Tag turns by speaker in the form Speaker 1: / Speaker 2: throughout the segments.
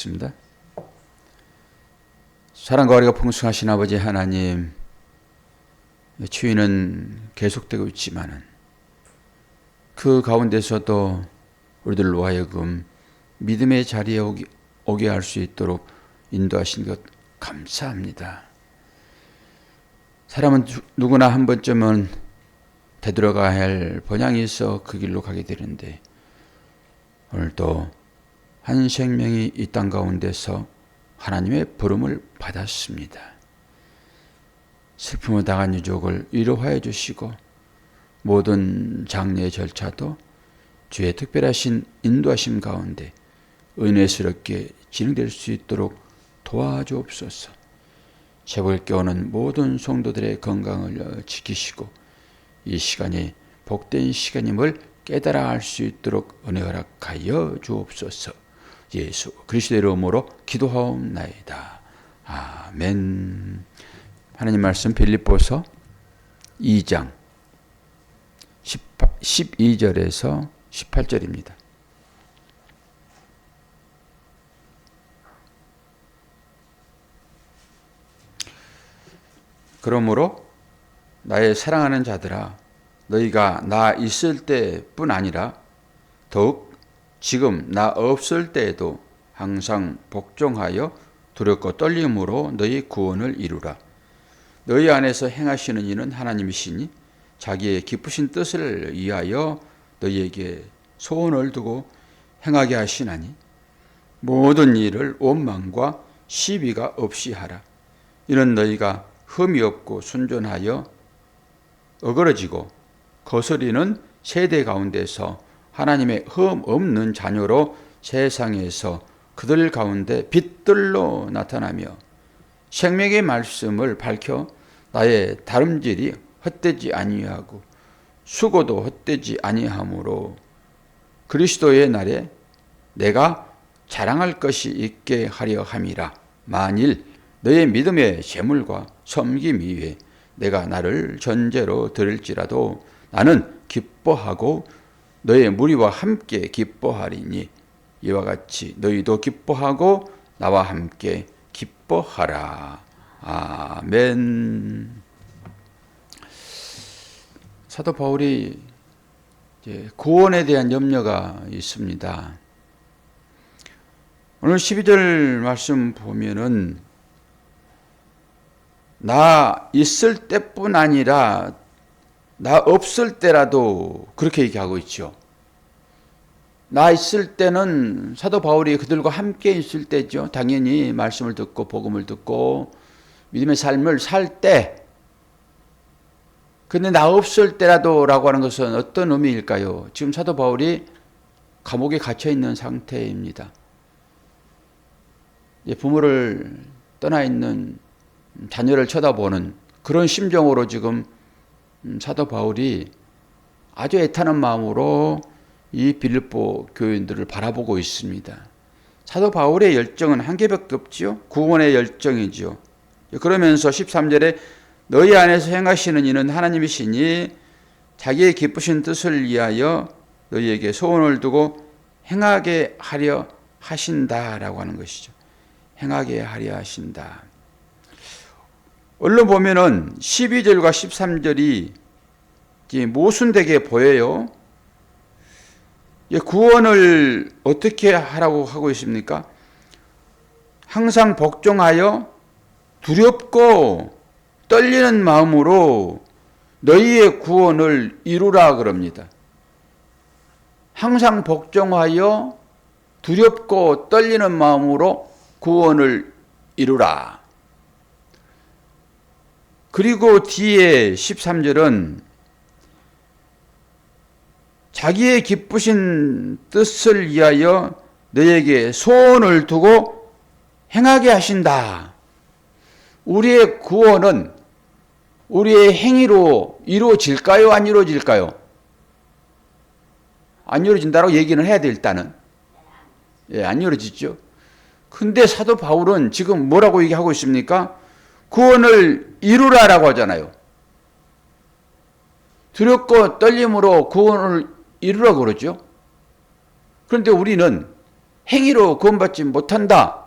Speaker 1: 있습니다. 사랑과 어리가 풍성하신 아버지 하나님, 추위는 계속되고 있지만은 그 가운데서도 우리들로 하여금 믿음의 자리에 오게 할 수 있도록 인도하신 것 감사합니다. 사람은 누구나 한 번쯤은 되돌아가야 할 본향이 있어 그 길로 가게 되는데, 오늘도 한 생명이 이 땅 가운데서 하나님의 부름을 받았습니다. 슬픔을 당한 유족을 위로하여 주시고 모든 장례의 절차도 주의 특별하신 인도하심 가운데 은혜스럽게 진행될 수 있도록 도와주옵소서. 새벽에 오는 모든 성도들의 건강을 지키시고 이 시간이 복된 시간임을 깨달아 알 수 있도록 은혜 허락하여 주옵소서. 예수 그리스도의 이름으로 기도하옵나이다. 아멘. 하나님 말씀 빌립보서 2장 12절에서 18절입니다. 그러므로 나의 사랑하는 자들아, 너희가 나 있을 때뿐 아니라 더욱 지금 나 없을 때에도 항상 복종하여 두렵고 떨림으로 너희 구원을 이루라. 너희 안에서 행하시는 이는 하나님이시니 자기의 기쁘신 뜻을 위하여 너희에게 소원을 두고 행하게 하시나니 모든 일을 원망과 시비가 없이 하라. 이는 너희가 흠이 없고 순전하여 어그러지고 거스리는 세대 가운데서 하나님의 흠 없는 자녀로 세상에서 그들 가운데 빛들로 나타나며 생명의 말씀을 밝혀 나의 다름질이 헛되지 아니하고 수고도 헛되지 아니하므로 그리스도의 날에 내가 자랑할 것이 있게 하려 함이라. 만일 너의 믿음의 재물과 섬김 위에 내가 나를 전제로 드릴지라도 나는 기뻐하고 너의 무리와 함께 기뻐하리니 이와 같이 너희도 기뻐하고 나와 함께 기뻐하라. 아멘. 사도 바울이 구원에 대한 염려가 있습니다. 오늘 12절 말씀 보면은 나 있을 때뿐 아니라 나 없을 때라도 그렇게 얘기하고 있죠. 나 있을 때는 사도 바울이 그들과 함께 있을 때죠. 당연히 말씀을 듣고 복음을 듣고 믿음의 삶을 살 때. 근데 나 없을 때라도 라고 하는 것은 어떤 의미일까요? 지금 사도 바울이 감옥에 갇혀 있는 상태입니다. 부모를 떠나 있는 자녀를 쳐다보는 그런 심정으로 지금 사도 바울이 아주 애타는 마음으로 이 빌립보 교인들을 바라보고 있습니다. 사도 바울의 열정은 한 개밖에 없지요. 구원의 열정이지요. 그러면서 13절에 너희 안에서 행하시는 이는 하나님이시니 자기의 기쁘신 뜻을 위하여 너희에게 소원을 두고 행하게 하려 하신다라고 하는 것이죠. 행하게 하려 하신다. 얼른 보면은 12절과 13절이 모순되게 보여요. 구원을 어떻게 하라고 하고 있습니까? 항상 복종하여 두렵고 떨리는 마음으로 너희의 구원을 이루라 그럽니다. 항상 복종하여 두렵고 떨리는 마음으로 구원을 이루라. 그리고 뒤에 13절은 자기의 기쁘신 뜻을 위하여 너에게 소원을 두고 행하게 하신다. 우리의 구원은 우리의 행위로 이루어질까요? 안 이루어질까요? 안 이루어진다고 얘기는 해야 돼, 일단은. 안 이루어지죠. 근데 사도 바울은 지금 뭐라고 얘기하고 있습니까? 구원을 이루라라고 하잖아요. 두렵고 떨림으로 구원을 이루라고 그러죠. 그런데 우리는 행위로 구원받지 못한다.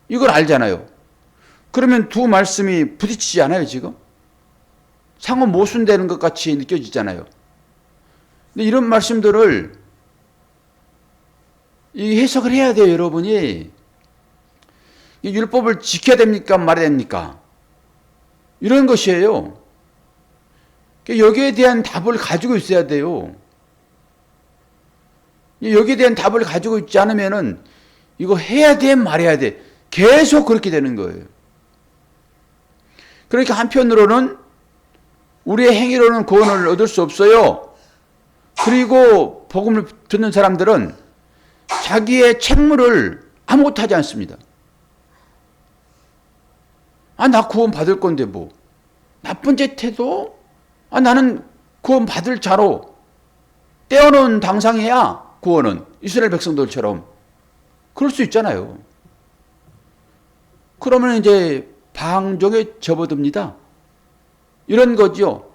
Speaker 1: 이걸 알잖아요. 그러면 두 말씀이 부딪히지 않아요, 지금? 상호 모순되는 것 같이 느껴지잖아요. 근데 이런 말씀들을 이 해석을 해야 돼요, 여러분이. 이 율법을 지켜야 됩니까? 말아야 됩니까? 이런 것이에요. 여기에 대한 답을 가지고 있어야 돼요. 여기에 대한 답을 가지고 있지 않으면은 이거 해야 돼, 말해야 돼. 계속 그렇게 되는 거예요. 그러니까 한편으로는 우리의 행위로는 구원을 얻을 수 없어요. 그리고 복음을 듣는 사람들은 자기의 책무를 아무것도 하지 않습니다. 나 구원 받을 건데 뭐. 나쁜 짓 해도 나는 구원 받을 자로 떼어놓은 당상이야. 구원은 이스라엘 백성들처럼. 그럴 수 있잖아요. 그러면 이제 방종에 접어듭니다. 이런 거죠.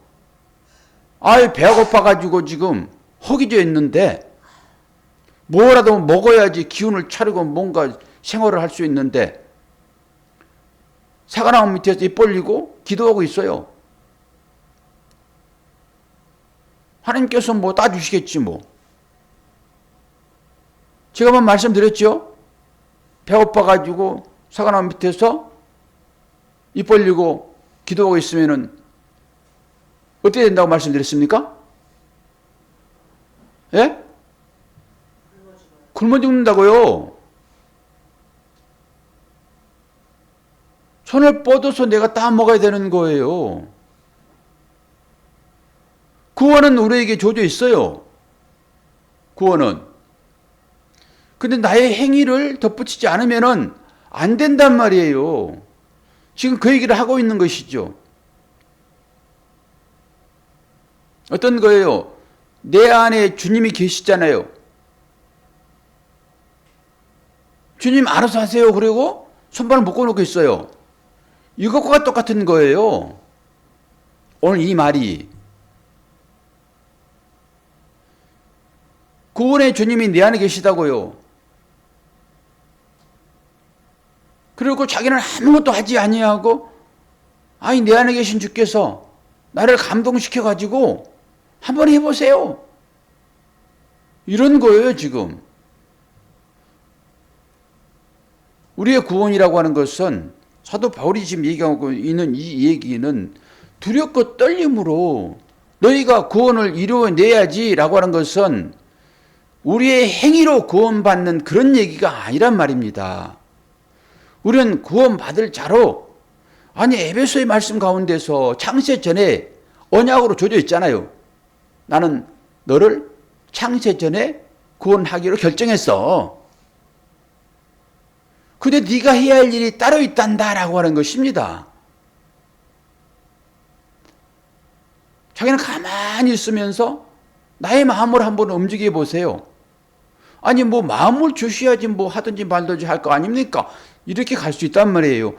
Speaker 1: 배가 고파가지고 지금 허기져 있는데 뭐라도 먹어야지 기운을 차리고 뭔가 생활을 할 수 있는데 사과나무 밑에서 입 벌리고 기도하고 있어요. 하나님께서 뭐 따주시겠지 뭐. 제가 한번 말씀드렸죠. 배고파가지고 사과나무 밑에서 입 벌리고 기도하고 있으면은 어떻게 된다고 말씀드렸습니까? 예? 굶어 죽는다고요. 손을 뻗어서 내가 따 먹어야 되는 거예요. 구원은 우리에게 주어져 있어요. 구원은. 근데 나의 행위를 덧붙이지 않으면은 안 된단 말이에요. 지금 그 얘기를 하고 있는 것이죠. 어떤 거예요? 내 안에 주님이 계시잖아요. 주님 알아서 하세요. 그리고 손발을 묶어놓고 있어요. 이것과 똑같은 거예요. 오늘 이 말이. 구원의 주님이 내 안에 계시다고요. 그리고 자기는 아무것도 하지 아니하고 내 안에 계신 주께서 나를 감동시켜가지고 한번 해보세요. 이런 거예요, 지금. 우리의 구원이라고 하는 것은 사도 바울이 지금 얘기하고 있는 이 얘기는 두렵고 떨림으로 너희가 구원을 이루어내야지라고 하는 것은 우리의 행위로 구원받는 그런 얘기가 아니란 말입니다. 우리는 구원받을 자로 에베소의 말씀 가운데서 창세 전에 언약으로 줘져 있잖아요. 나는 너를 창세 전에 구원하기로 결정했어. 근데 네가 해야 할 일이 따로 있단다라고 하는 것입니다. 자기는 가만히 있으면서 나의 마음을 한번 움직여 보세요. 뭐 마음을 주셔야지 뭐 하든지 말든지 할 거 아닙니까? 이렇게 갈 수 있단 말이에요.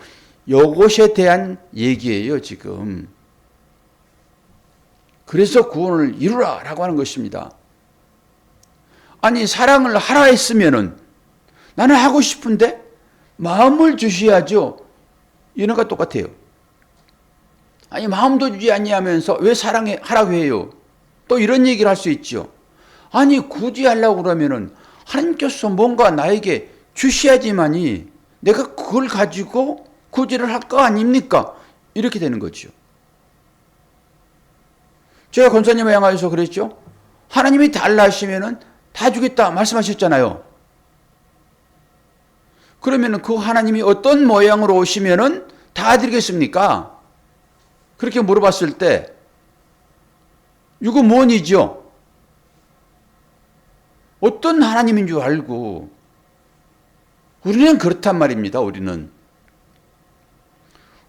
Speaker 1: 이것에 대한 얘기예요, 지금. 그래서 구원을 이루라라고 하는 것입니다. 사랑을 하라 했으면은 나는 하고 싶은데 마음을 주셔야죠. 이런 것과 똑같아요. 마음도 주지 아니하면서 왜 사랑하라고 해요? 또 이런 얘기를 할 수 있죠. 굳이 하려고 그러면은 하나님께서 뭔가 나에게 주셔야지만이 내가 그걸 가지고 구제를 할 거 아닙니까? 이렇게 되는 거죠. 제가 권사님을 향하여서 그랬죠. 하나님이 달라 하시면은 다 주겠다 말씀하셨잖아요. 그러면은 그 하나님이 어떤 모양으로 오시면은 다 드리겠습니까? 그렇게 물어봤을 때 유구무원이죠. 어떤 하나님인 줄 알고 우리는 그렇단 말입니다.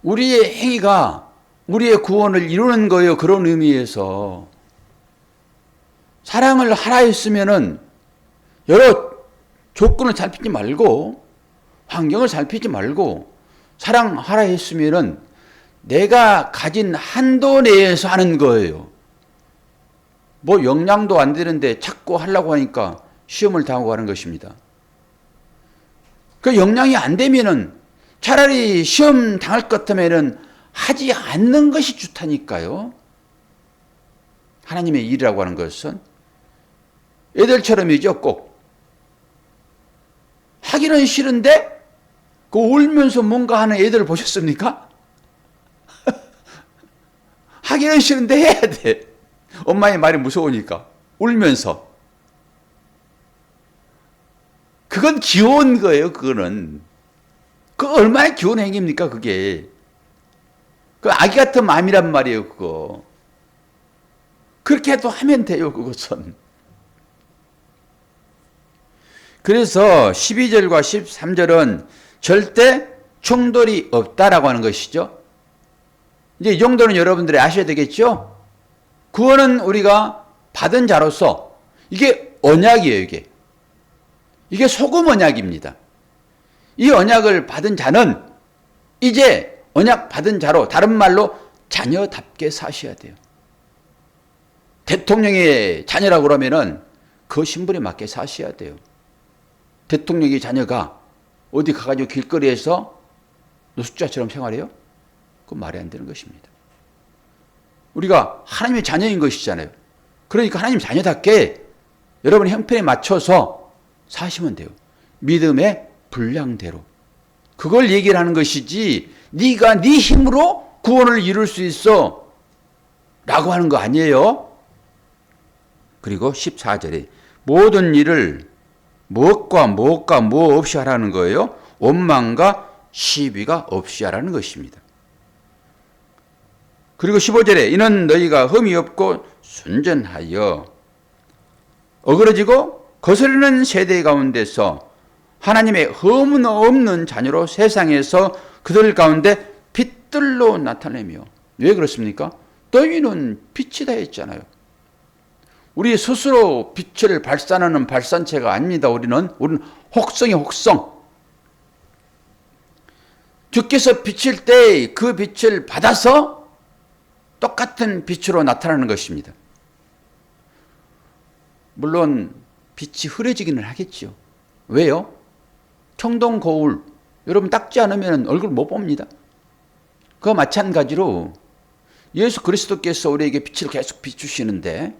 Speaker 1: 우리의 행위가 우리의 구원을 이루는 거예요. 그런 의미에서 사랑을 하라 했으면은 여러 조건을 살피지 말고 환경을 살피지 말고 사랑하라 했으면은 내가 가진 한도 내에서 하는 거예요. 뭐 영양도 안 되는데 자꾸 하려고 하니까 시험을 당하고 하는 것입니다. 그 역량이 안 되면은 차라리 시험 당할 것 같으면은 하지 않는 것이 좋다니까요. 하나님의 일이라고 하는 것은 애들처럼이죠. 꼭 하기는 싫은데 그 울면서 뭔가 하는 애들 보셨습니까? 하기는 싫은데 해야 돼. 엄마의 말이 무서우니까 울면서. 그건 귀여운 거예요. 그거는. 그 얼마나 귀여운 행위입니까 그게. 그 아기 같은 마음이란 말이에요. 그거. 그렇게 해도 하면 돼요. 그것은. 그래서 12절과 13절은 절대 충돌이 없다라고 하는 것이죠. 이제 이 정도는 여러분들이 아셔야 되겠죠? 구원은 우리가 받은 자로서 이게 언약이에요. 이게 소금 언약입니다. 이 언약을 받은 자는 이제 언약 받은 자로, 다른 말로 자녀답게 사셔야 돼요. 대통령의 자녀라고 그러면은 그 신분에 맞게 사셔야 돼요. 대통령의 자녀가 어디 가가지고 길거리에서 노숙자처럼 생활해요? 그건 말이 안 되는 것입니다. 우리가 하나님의 자녀인 것이잖아요. 그러니까 하나님 자녀답게 여러분의 형편에 맞춰서 사시면 돼요. 믿음의 분량대로. 그걸 얘기를 하는 것이지 네가 네 힘으로 구원을 이룰 수 있어 라고 하는 거 아니에요. 그리고 14절에 모든 일을 무엇과 뭐 없이 하라는 거예요. 원망과 시비가 없이 하라는 것입니다. 그리고 15절에 이는 너희가 흠이 없고 순전하여 어그러지고 거스르는 세대 가운데서 하나님의 흠은 없는 자녀로 세상에서 그들 가운데 빛들로 나타내며. 왜 그렇습니까? 너희는 빛이다 했잖아요. 우리 스스로 빛을 발산하는 발산체가 아닙니다. 우리는 혹성이 혹성. 주께서 비칠 때 그 빛을 받아서 똑같은 빛으로 나타나는 것입니다. 물론 빛이 흐려지기는 하겠죠. 왜요? 청동 거울 여러분 닦지 않으면 얼굴 못 봅니다. 그와 마찬가지로 예수 그리스도께서 우리에게 빛을 계속 비추시는데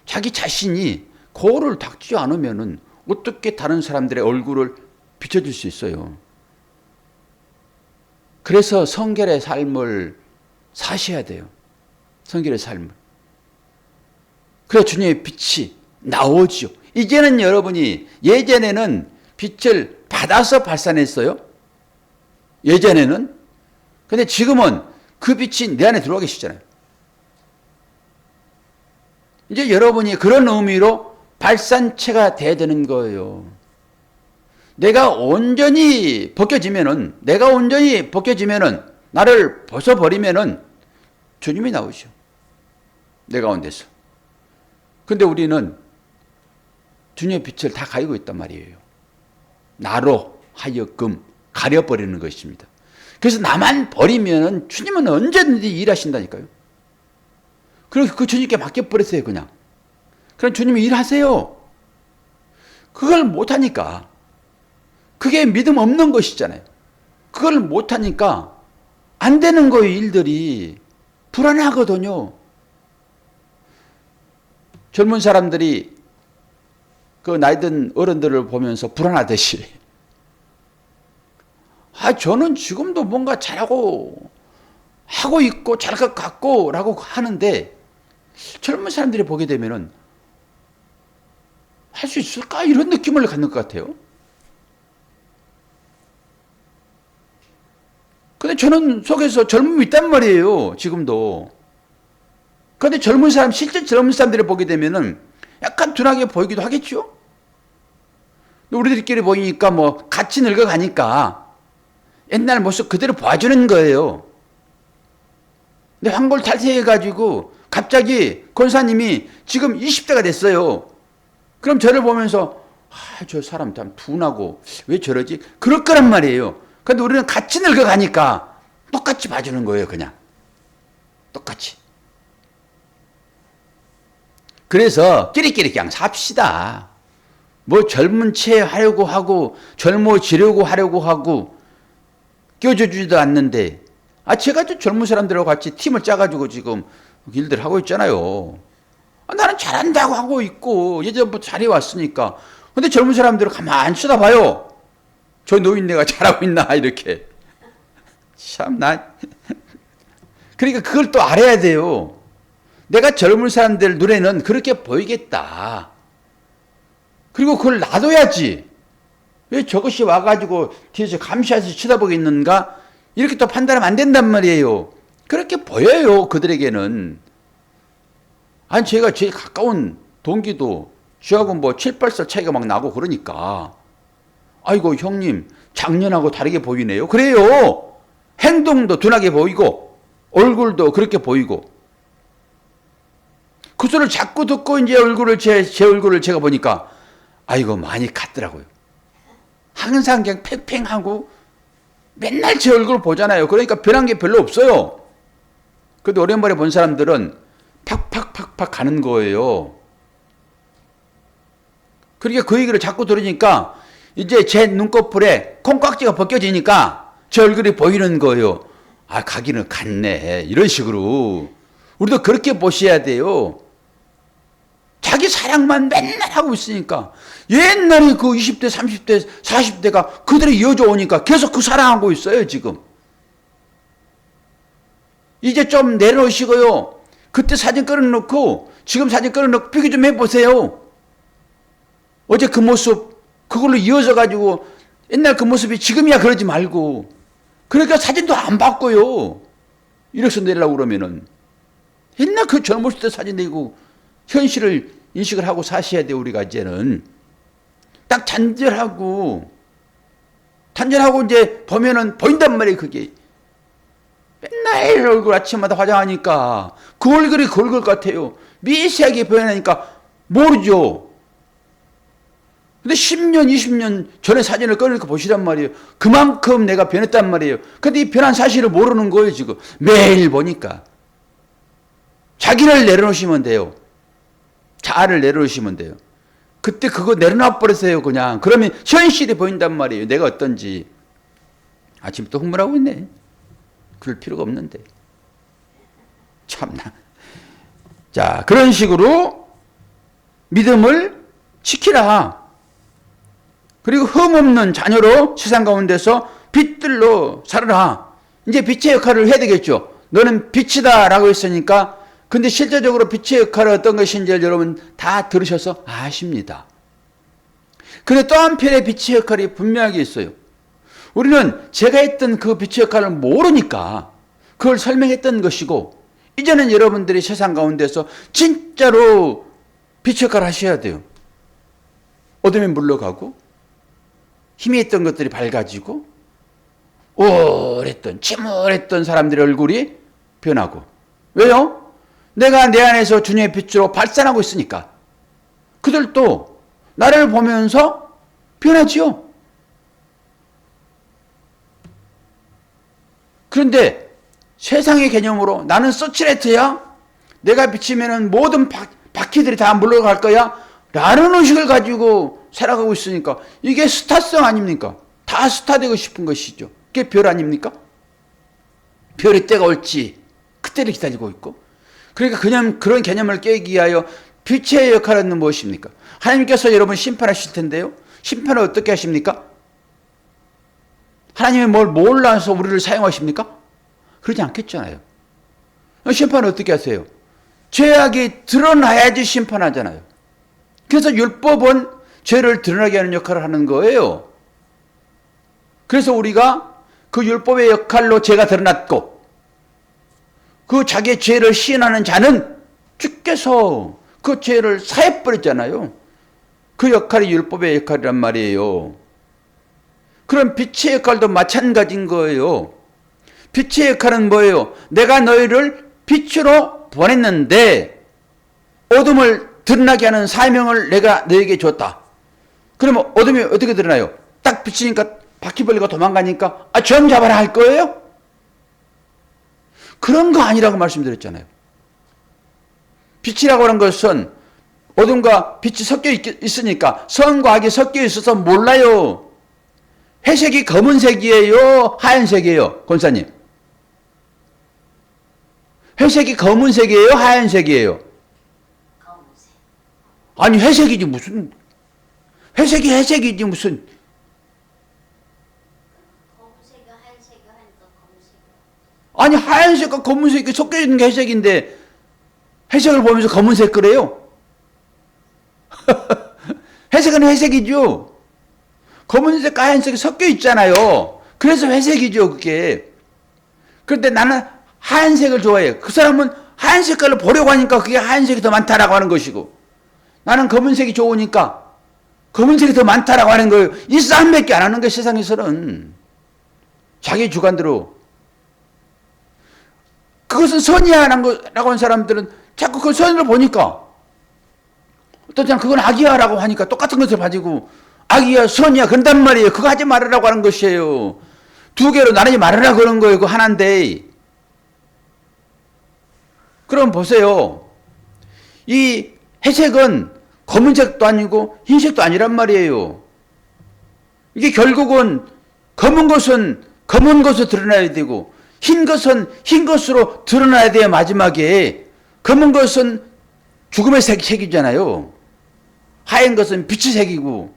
Speaker 1: 자기 자신이 거울을 닦지 않으면 어떻게 다른 사람들의 얼굴을 비춰줄 수 있어요? 그래서 성결의 삶을 사셔야 돼요. 성결의 삶을. 그래 주님의 빛이 나오죠. 이제는 여러분이 예전에는 빛을 받아서 발산했어요. 예전에는. 근데 지금은 그 빛이 내 안에 들어와 계시잖아요. 이제 여러분이 그런 의미로 발산체가 돼야 되는 거예요. 내가 온전히 벗겨지면은 나를 벗어버리면은 주님이 나오죠. 내 가운데서. 근데 우리는 주님의 빛을 다 가지고 있단 말이에요. 나로 하여금 가려버리는 것입니다. 그래서 나만 버리면은 주님은 언제든지 일하신다니까요. 그리고 그 주님께 맡겨버렸어요, 그냥. 그럼 주님이 일하세요. 그걸 못하니까. 그게 믿음 없는 것이잖아요. 그걸 못하니까 안 되는 거예요, 일들이. 불안하거든요. 젊은 사람들이 그 나이든 어른들을 보면서 불안하듯이. 저는 지금도 뭔가 잘하고, 하고 있고, 잘할 것 같고, 라고 하는데, 젊은 사람들이 보게 되면은, 할 수 있을까? 이런 느낌을 갖는 것 같아요. 근데 저는 속에서 젊음이 있단 말이에요. 지금도. 근데 실제 젊은 사람들을 보게 되면은 약간 둔하게 보이기도 하겠죠? 우리들끼리 보이니까 같이 늙어가니까 옛날 모습 그대로 봐주는 거예요. 근데 환골탈태해가지고 갑자기 권사님이 지금 20대가 됐어요. 그럼 저를 보면서 저 사람 참 둔하고 왜 저러지? 그럴 거란 말이에요. 근데 우리는 같이 늙어가니까 똑같이 봐주는 거예요. 그냥 똑같이. 그래서 끼리끼리 그냥 삽시다. 뭐 젊은 체 하려고 하고 젊어지려고 하려고 하고 껴줘주지도 않는데 제가 또 젊은 사람들하고 같이 팀을 짜가지고 지금 일들 하고 있잖아요. 나는 잘한다고 하고 있고 예전부터 잘해왔으니까. 근데 젊은 사람들은 가만히 쳐다봐요. 저 노인네가 잘하고 있나 이렇게. 참나. 그러니까 그걸 또 알아야 돼요. 내가 젊은 사람들 눈에는 그렇게 보이겠다. 그리고 그걸 놔둬야지. 왜 저것이 와가지고 뒤에서 감시해서 쳐다보겠는가? 이렇게 또 판단하면 안 된단 말이에요. 그렇게 보여요, 그들에게는. 아니, 제가 제일 가까운 동기도 저하고 뭐 7, 8살 차이가 막 나고 그러니까. 아이고, 형님, 작년하고 다르게 보이네요. 그래요. 행동도 둔하게 보이고, 얼굴도 그렇게 보이고. 그 소리를 자꾸 듣고 이제 제 얼굴을 제가 보니까, 아이고, 많이 갔더라고요. 항상 그냥 팽팽하고, 맨날 제 얼굴을 보잖아요. 그러니까 변한 게 별로 없어요. 그래도 오랜만에 본 사람들은 팍팍팍팍 가는 거예요. 그러니까 그 얘기를 자꾸 들으니까 이제 제 눈꺼풀에 콩깍지가 벗겨지니까 제 얼굴이 보이는 거예요. 가기는 갔네. 이런 식으로. 우리도 그렇게 보셔야 돼요. 자기 사랑만 맨날 하고 있으니까. 옛날에 그 20대, 30대, 40대가 그들이 이어져 오니까 계속 그 사랑하고 있어요, 지금. 이제 좀 내려놓으시고요. 그때 사진 끌어놓고 지금 사진 끌어놓고 비교 좀 해보세요. 어제 그 모습 그걸로 이어져 가지고 옛날 그 모습이 지금이야 그러지 말고. 그러니까 사진도 안 바꿔요. 이래서 내려고 그러면은. 옛날 그 젊었을 때 사진 내고 현실을 인식을 하고 사셔야 돼요. 우리가 이제는. 딱 단절하고 이제 보면은 보인단 말이에요. 그게. 맨날 얼굴 아침마다 화장하니까 그 얼굴이 그 얼굴 같아요. 미세하게 변하니까 모르죠. 근데 10년, 20년 전에 사진을 꺼내놓고 보시란 말이에요. 그만큼 내가 변했단 말이에요. 근데 이 변한 사실을 모르는 거예요, 지금. 매일 보니까. 자기를 내려놓으시면 돼요. 자아를 내려놓으시면 돼요. 그때 그거 내려놔 버리세요, 그냥. 그러면 현실이 보인단 말이에요. 내가 어떤지. 아침부터 흥분하고 있네. 그럴 필요가 없는데. 참나. 자, 그런 식으로 믿음을 지키라. 그리고 흠없는 자녀로 세상 가운데서 빛들로 살아라. 이제 빛의 역할을 해야 되겠죠. 너는 빛이다 라고 했으니까. 근데 실제적으로 빛의 역할은 어떤 것인지 여러분 다 들으셔서 아십니다. 근데 또 한편의 빛의 역할이 분명하게 있어요. 우리는 제가 했던 그 빛의 역할을 모르니까 그걸 설명했던 것이고, 이제는 여러분들이 세상 가운데서 진짜로 빛의 역할을 하셔야 돼요. 어둠이 물러가고 힘이 있던 것들이 밝아지고 우울했던 침울했던 사람들의 얼굴이 변하고. 왜요? 내가 내 안에서 주님의 빛으로 발산하고 있으니까. 그들도 나를 보면서 변하지요. 그런데 세상의 개념으로 나는 서치레트야? 내가 비치면은 모든 바퀴들이 다 물러갈 거야? 라는 의식을 가지고 살아가고 있으니까 이게 스타성 아닙니까? 다 스타 되고 싶은 것이죠. 그게 별 아닙니까? 별의 때가 올지 그때를 기다리고 있고. 그러니까 그냥 그런 개념을 깨기 위하여 빛의 역할은 무엇입니까? 하나님께서 여러분 심판하실 텐데요. 심판을 어떻게 하십니까? 하나님이 뭘 몰라서 우리를 사용하십니까? 그러지 않겠잖아요. 심판을 어떻게 하세요? 죄악이 드러나야지 심판하잖아요. 그래서 율법은 죄를 드러나게 하는 역할을 하는 거예요. 그래서 우리가 그 율법의 역할로 죄가 드러났고, 그 자기의 죄를 시인하는 자는 주께서 그 죄를 사해버렸잖아요. 그 역할이 율법의 역할이란 말이에요. 그럼 빛의 역할도 마찬가지인 거예요. 빛의 역할은 뭐예요? 내가 너희를 빛으로 보냈는데 어둠을 드러나게 하는 사명을 내가 너에게 줬다. 그러면 어둠이 어떻게 드러나요? 딱 비치니까 바퀴벌레가 도망가니까 점 잡아라 할 거예요? 그런 거 아니라고 말씀드렸잖아요. 빛이라고 하는 것은 어둠과 빛이 섞여 있으니까 선과 악이 섞여 있어서 몰라요. 회색이 검은색이에요? 하얀색이에요? 권사님. 회색이 검은색이에요? 하얀색이에요?
Speaker 2: 검은색.
Speaker 1: 아니 회색이지 무슨. 회색이 회색이지 무슨.
Speaker 2: 검은색과 하얀색과 하니까 검은색.
Speaker 1: 아니 하얀색과 검은색이 섞여 있는 게 회색인데 회색을 보면서 검은색 그래요? 회색은 회색이죠. 검은색과 하얀색이 섞여 있잖아요. 그래서 회색이죠 그게. 그런데 나는 하얀색을 좋아해요. 그 사람은 하얀 색깔을 보려고 하니까 그게 하얀색이 더 많다라고 하는 것이고, 나는 검은색이 좋으니까 검은색이 더 많다라고 하는 거예요. 이 싸움밖에 안 하는 거예요. 세상에서는 자기 주관대로. 그것은 선이야라고 하는 사람들은 자꾸 그 선을 보니까, 어떤 사람 그건 악이야라고 하니까 똑같은 것을 가지고 악이야 선이야 그런단 말이에요. 그거 하지 말으라고 하는 것이에요. 두 개로 나누지 말으라고 그런 거예요. 그거 하나인데. 그럼 보세요. 이 회색은 검은색도 아니고 흰색도 아니란 말이에요. 이게 결국은 검은 것은 검은 것으로 드러나야 되고 흰 것은 흰 것으로 드러나야 돼요. 마지막에 검은 것은 죽음의 색이잖아요. 하얀 것은 빛의 색이고,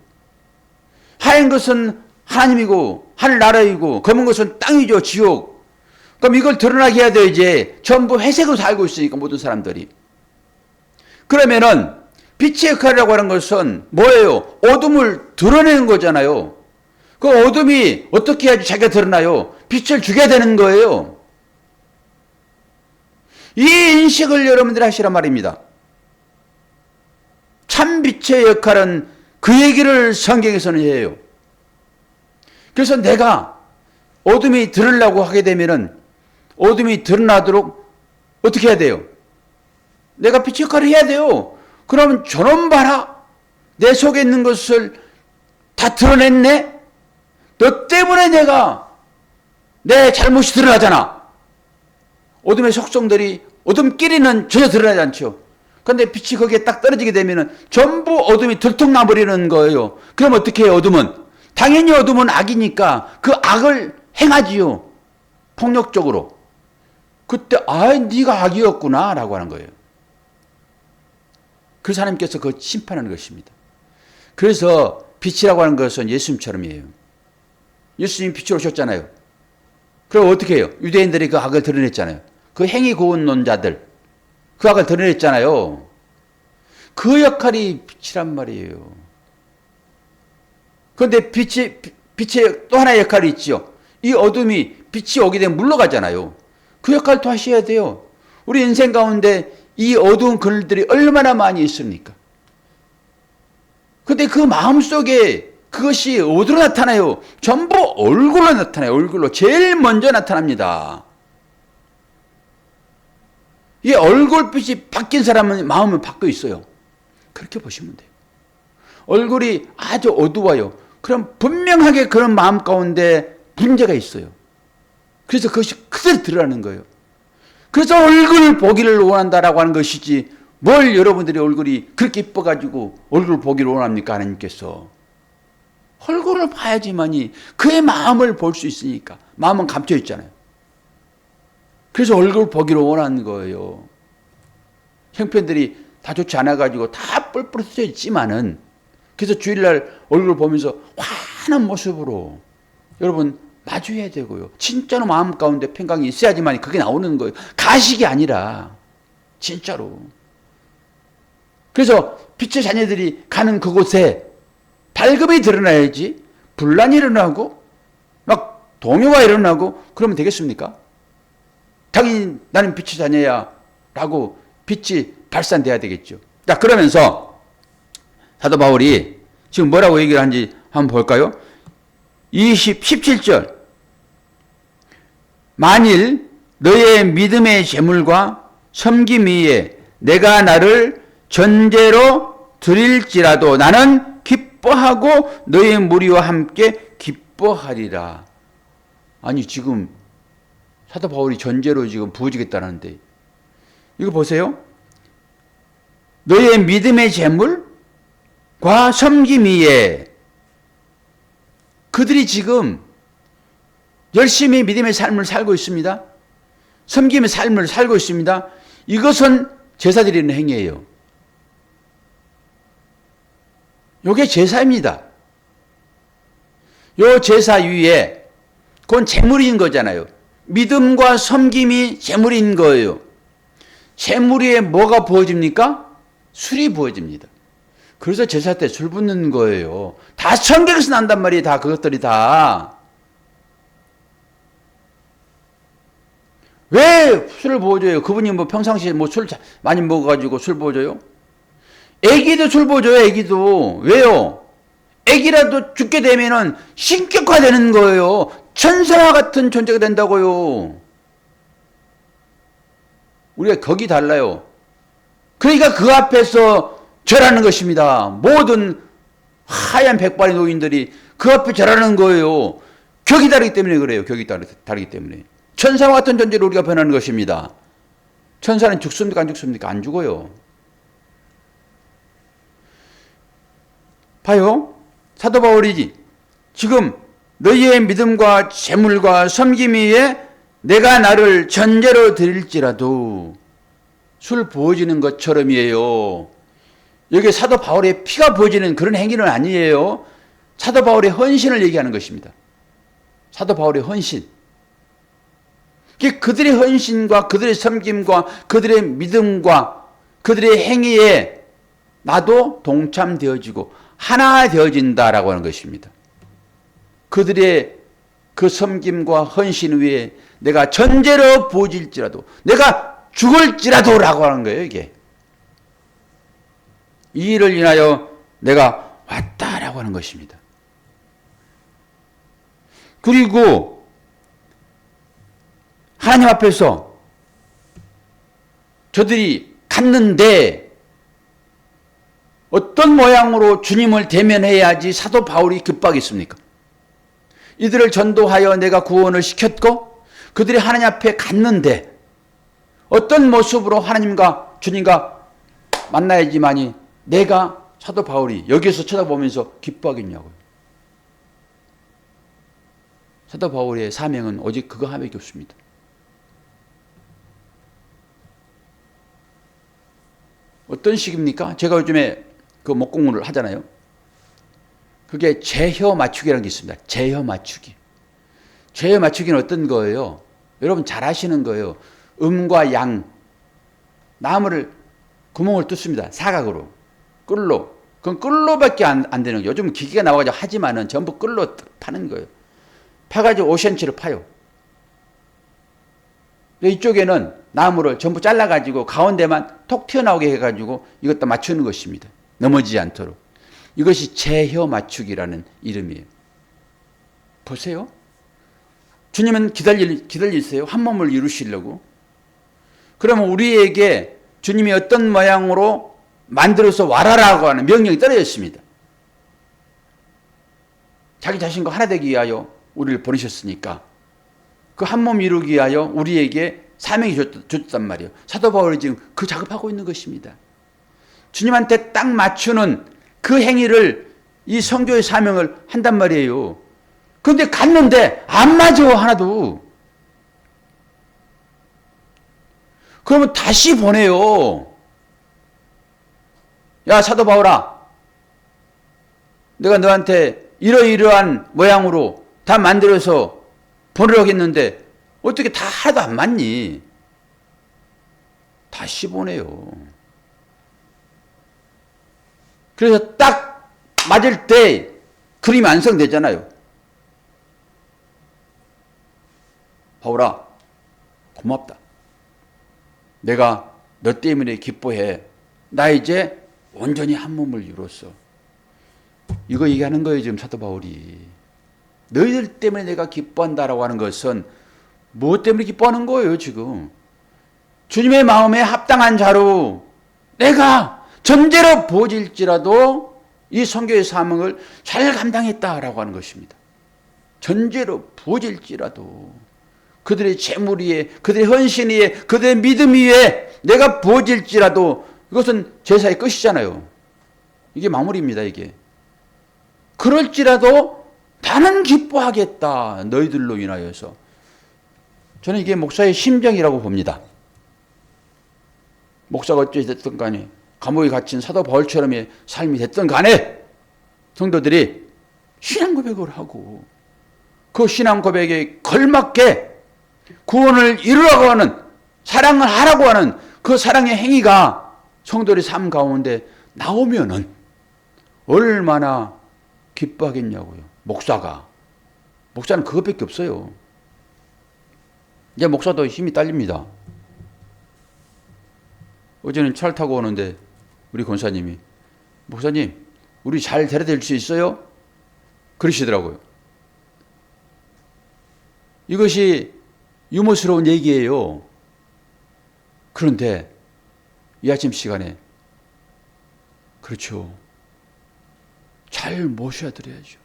Speaker 1: 하얀 것은 하나님이고 하늘나라이고, 검은 것은 땅이죠. 지옥. 그럼 이걸 드러나게 해야 돼. 이제 전부 회색으로 살고 있으니까 모든 사람들이. 그러면은 빛의 역할이라고 하는 것은 뭐예요? 어둠을 드러내는 거잖아요. 그 어둠이 어떻게 해야지 자기가 드러나요? 빛을 주게 되는 거예요. 이 인식을 여러분들이 하시란 말입니다. 참 빛의 역할은 그 얘기를 성경에서는 해요. 그래서 내가 어둠이 드러나려고 하게 되면은 어둠이 드러나도록 어떻게 해야 돼요? 내가 빛의 역할을 해야 돼요. 그러면 저놈 봐라. 내 속에 있는 것을 다 드러냈네? 너 때문에 내 잘못이 드러나잖아. 어둠의 속성들이 어둠끼리는 전혀 드러나지 않죠. 그런데 빛이 거기에 딱 떨어지게 되면 전부 어둠이 들통나버리는 거예요. 그럼 어떻게 해요? 어둠은 당연히 어둠은 악이니까 그 악을 행하지요. 폭력적으로. 그때 네가 악이었구나 라고 하는 거예요. 그래서 하나님께서 그 심판하는 것입니다. 그래서 빛이라고 하는 것은 예수님처럼이에요. 예수님이 빛으로 오셨잖아요. 그럼 어떻게 해요? 유대인들이 그 악을 드러냈잖아요. 그 행위 고운 론자들 그 악을 드러냈잖아요. 그 역할이 빛이란 말이에요. 그런데 빛의 또 하나의 역할이 있죠. 이 어둠이 빛이 오게 되면 물러가잖아요. 그 역할을 또 하셔야 돼요. 우리 인생 가운데 이 어두운 글들이 얼마나 많이 있습니까? 근데 그 마음속에 그것이 어디로 나타나요? 전부 얼굴로 나타나요. 얼굴로. 제일 먼저 나타납니다. 이 얼굴빛이 바뀐 사람은 마음은 바뀌어 있어요. 그렇게 보시면 돼요. 얼굴이 아주 어두워요. 그럼 분명하게 그런 마음 가운데 문제가 있어요. 그래서 그것이 그대로 드러나는 거예요. 그래서 얼굴 보기를 원한다라고 하는 것이지, 뭘 여러분들이 얼굴이 그렇게 이뻐가지고 얼굴 보기를 원합니까? 하나님께서. 얼굴을 봐야지만이 그의 마음을 볼 수 있으니까. 마음은 감춰 있잖아요. 그래서 얼굴 보기를 원하는 거예요. 형편들이 다 좋지 않아가지고 다 뿔뿔 흩어져 있지만은, 그래서 주일날 얼굴 보면서 환한 모습으로 여러분 마주해야 되고요. 진짜로 마음 가운데 평강이 있어야지만 그게 나오는 거예요. 가식이 아니라 진짜로. 그래서 빛의 자녀들이 가는 그곳에 밝음이 드러나야지, 분란이 일어나고 막 동요가 일어나고 그러면 되겠습니까? 당연히 나는 빛의 자녀야 라고 빛이 발산돼야 되겠죠. 자, 그러면서 사도 바울이 지금 뭐라고 얘기를 하는지 한번 볼까요? 17절. 만일 너의 믿음의 제물과 섬김 위에 내가 나를 전제로 드릴지라도 나는 기뻐하고 너의 무리와 함께 기뻐하리라. 아니 지금 사도 바울이 전제로 지금 부어지겠다는데, 이거 보세요. 너의 믿음의 재물과 섬김 위에 그들이 지금 열심히 믿음의 삶을 살고 있습니다. 섬김의 삶을 살고 있습니다. 이것은 제사 드리는 행위예요. 이게 제사입니다. 요 제사 위에 그건 재물인 거잖아요. 믿음과 섬김이 재물인 거예요. 재물 위에 뭐가 부어집니까? 술이 부어집니다. 그래서 제사 때 술 붓는 거예요. 다 성경에서 난단 말이에요. 다 그것들이 다. 왜 술을 부어줘요? 그분이 뭐 평상시에 뭐 술 많이 먹어가지고 술 부어줘요? 애기도 술 부어줘요. 애기도. 왜요? 애기라도 죽게 되면은 신격화되는 거예요. 천사와 같은 존재가 된다고요. 우리가 거기 달라요. 그러니까 그 앞에서 절하는 것입니다. 모든 하얀 백발의 노인들이 그 앞에 절하는 거예요. 격이 다르기 때문에 그래요. 격이 다르기 때문에. 천사와 같은 존재로 우리가 변하는 것입니다. 천사는 죽습니까? 안 죽습니까? 안 죽어요. 봐요. 사도 바울이지. 지금 너희의 믿음과 재물과 섬김 위에 내가 나를 전제로 드릴지라도 술 부어지는 것처럼이에요. 여기 사도 바울의 피가 부어지는 그런 행위는 아니에요. 사도 바울의 헌신을 얘기하는 것입니다. 사도 바울의 헌신. 그들의 헌신과 그들의 섬김과 그들의 믿음과 그들의 행위에 나도 동참되어지고 하나 되어진다라고 하는 것입니다. 그들의 그 섬김과 헌신 위에 내가 전제로 부어질지라도 내가 죽을지라도라고 하는 거예요. 이게. 이 일을 인하여 내가 왔다라고 하는 것입니다. 그리고 하나님 앞에서 저들이 갔는데 어떤 모양으로 주님을 대면해야지 사도 바울이 기뻐하겠습니까? 이들을 전도하여 내가 구원을 시켰고 그들이 하나님 앞에 갔는데 어떤 모습으로 하나님과 주님과 만나야지만이 내가 사도 바울이 여기서 쳐다보면서 기뻐하겠냐고요. 사도 바울의 사명은 오직 그거 하나밖에 없습니다. 어떤 식입니까? 제가 요즘에 그 목공을 하잖아요. 그게 제혀 맞추기라는 게 있습니다. 제혀 맞추기. 제혀 맞추기는 어떤 거예요? 여러분 잘 아시는 거예요. 음과 양, 나무를 구멍을 뚫습니다. 사각으로. 끌로. 그건 끌로밖에 안 되는 거예요. 요즘 기계가 나와가지고 하지만은 전부 끌로 파는 거예요. 파가지고 5cm를 파요. 이쪽에는 나무를 전부 잘라가지고 가운데만 톡 튀어나오게 해가지고 이것도 맞추는 것입니다. 넘어지지 않도록. 이것이 제혀 맞추기라는 이름이에요. 보세요. 주님은 기다리세요. 한 몸을 이루시려고. 그러면 우리에게 주님이 어떤 모양으로 만들어서 와라라고 하는 명령이 떨어졌습니다. 자기 자신과 하나 되기 위하여 우리를 보내셨으니까 그 한 몸 이루기 위하여 우리에게 사명이 줬단 말이에요. 사도 바울이 지금 그 작업하고 있는 것입니다. 주님한테 딱 맞추는 그 행위를 이 성교의 사명을 한단 말이에요. 그런데 갔는데 안 맞아 하나도. 그러면 다시 보내요. 야 사도 바울아, 내가 너한테 이러이러한 모양으로 다 만들어서 보내려고 했는데 어떻게 다 하나도 안 맞니? 다시 보내요. 그래서 딱 맞을 때 그림이 완성되잖아요. 바울아, 고맙다. 내가 너 때문에 기뻐해. 나 이제 온전히 한 몸을 이뤘어. 이거 얘기하는 거예요, 지금 사도 바울이. 너희들 때문에 내가 기뻐한다라고 하는 것은 무엇 때문에 기뻐하는 거예요, 지금? 주님의 마음에 합당한 자로 내가 전제로 부어질지라도 이 선교의 사명을 잘 감당했다라고 하는 것입니다. 전제로 부어질지라도 그들의 재물 위에, 그들의 헌신 위에, 그들의 믿음 위에 내가 부어질지라도 이것은 제사의 끝이잖아요. 이게 마무리입니다, 이게. 그럴지라도 나는 기뻐하겠다, 너희들로 인하여서. 저는 이게 목사의 심정이라고 봅니다. 목사가 어찌 됐든 간에, 감옥에 갇힌 사도 바울처럼의 삶이 됐든 간에 성도들이 신앙 고백을 하고 그 신앙 고백에 걸맞게 구원을 이루라고 하는, 사랑을 하라고 하는 그 사랑의 행위가 성도들의 삶 가운데 나오면은 얼마나 기뻐하겠냐고요. 목사는 그것밖에 없어요. 이제 목사도 힘이 딸립니다. 어제는 차를 타고 오는데 우리 권사님이, 목사님 우리 잘 데려다 줄 수 있어요? 그러시더라고요. 이것이 유머스러운 얘기예요. 그런데 이 아침 시간에 그렇죠. 잘 모셔야 드려야죠.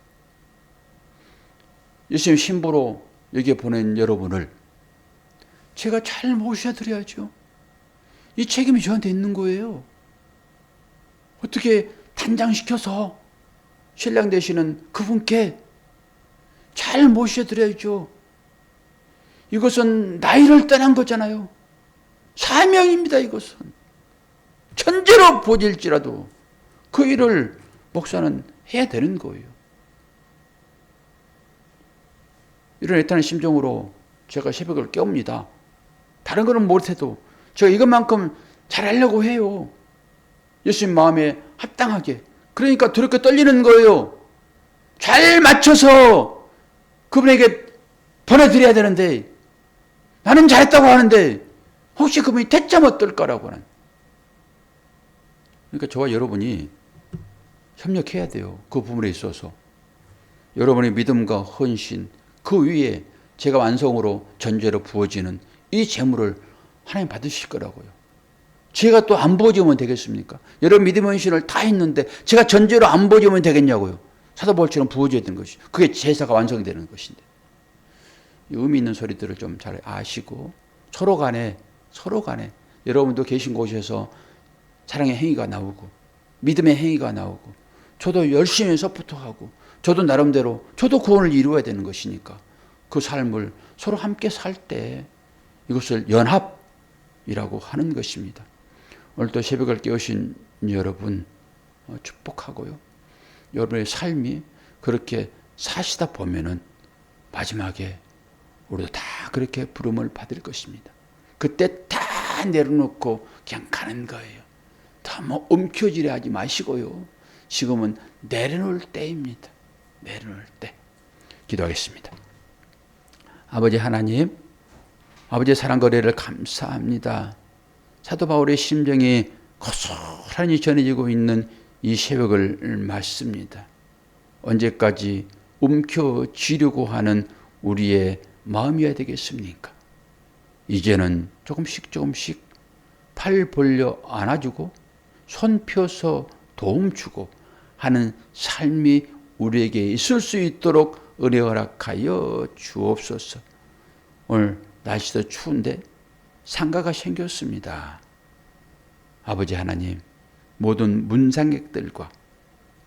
Speaker 1: 예수님 신부로 여기에 보낸 여러분을 제가 잘 모셔야 드려야죠. 이 책임이 저한테 있는 거예요. 어떻게 단장시켜서 신랑 되시는 그분께 잘 모셔야 드려야죠. 이것은 나이를 떠난 거잖아요. 사명입니다, 이것은. 천재로 보질지라도 그 일을 목사는 해야 되는 거예요. 이런 애타는 심정으로 제가 새벽을 깨웁니다. 다른 거는 못해도 제가 이것만큼 잘하려고 해요. 예수님 마음에 합당하게. 그러니까 두렵게 떨리는 거예요. 잘 맞춰서 그분에게 보내드려야 되는데, 나는 잘했다고 하는데 혹시 그분이 대참 어떨까라고 하는. 그러니까 저와 여러분이 협력해야 돼요. 그 부분에 있어서. 여러분의 믿음과 헌신, 그 위에 제가 완성으로 전제로 부어지는 이 재물을 하나님 받으실 거라고요. 제가 또 안 부어지면 되겠습니까? 여러분 믿음 헌신을 다 했는데 제가 전제로 안 부어지면 되겠냐고요. 사도 바울처럼 부어져야 되는 것이. 그게 제사가 완성되는 것인데. 의미 있는 소리들을 좀 잘 아시고 서로 간에 여러분도 계신 곳에서 사랑의 행위가 나오고 믿음의 행위가 나오고, 저도 열심히 서포트하고, 저도 나름대로 저도 구원을 이루어야 되는 것이니까 그 삶을 서로 함께 살 때 이것을 연합이라고 하는 것입니다. 오늘도 새벽을 깨우신 여러분 축복하고요. 여러분의 삶이 그렇게 사시다 보면은 마지막에 우리도 다 그렇게 부름을 받을 것입니다. 그때 다 내려놓고 그냥 가는 거예요. 다 뭐 움켜쥐려 하지 마시고요. 지금은 내려놓을 때입니다. 내려놓을 때. 기도하겠습니다. 아버지 하나님, 아버지의 사랑 거래를 감사합니다. 사도 바울의 심정이 고스란히 전해지고 있는 이 새벽을 맞습니다. 언제까지 움켜쥐려고 하는 우리의 마음이어야 되겠습니까? 이제는 조금씩 팔 벌려 안아주고 손 펴서 도움 주고 하는 삶이 우리에게 있을 수 있도록 은혜 허락하여 주옵소서. 오늘 날씨도 추운데 상가가 생겼습니다. 아버지 하나님, 모든 문상객들과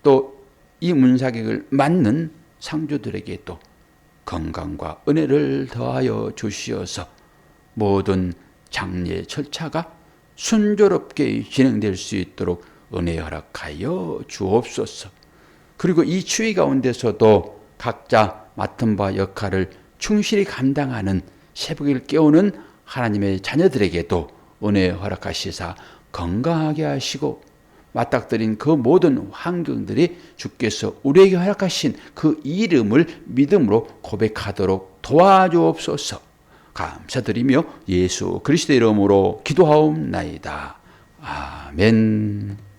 Speaker 1: 또 이 문상객을 맞는 상주들에게도 건강과 은혜를 더하여 주시어서 모든 장례 절차가 순조롭게 진행될 수 있도록 은혜 허락하여 주옵소서. 그리고 이 추위 가운데서도 각자 맡은 바 역할을 충실히 감당하는 새벽을 깨우는 하나님의 자녀들에게도 은혜 허락하시사 건강하게 하시고, 맞닥뜨린 그 모든 환경들이 주께서 우리에게 허락하신 그 이름을 믿음으로 고백하도록 도와주옵소서. 감사드리며 예수 그리스도의 이름으로 기도하옵나이다. 아멘.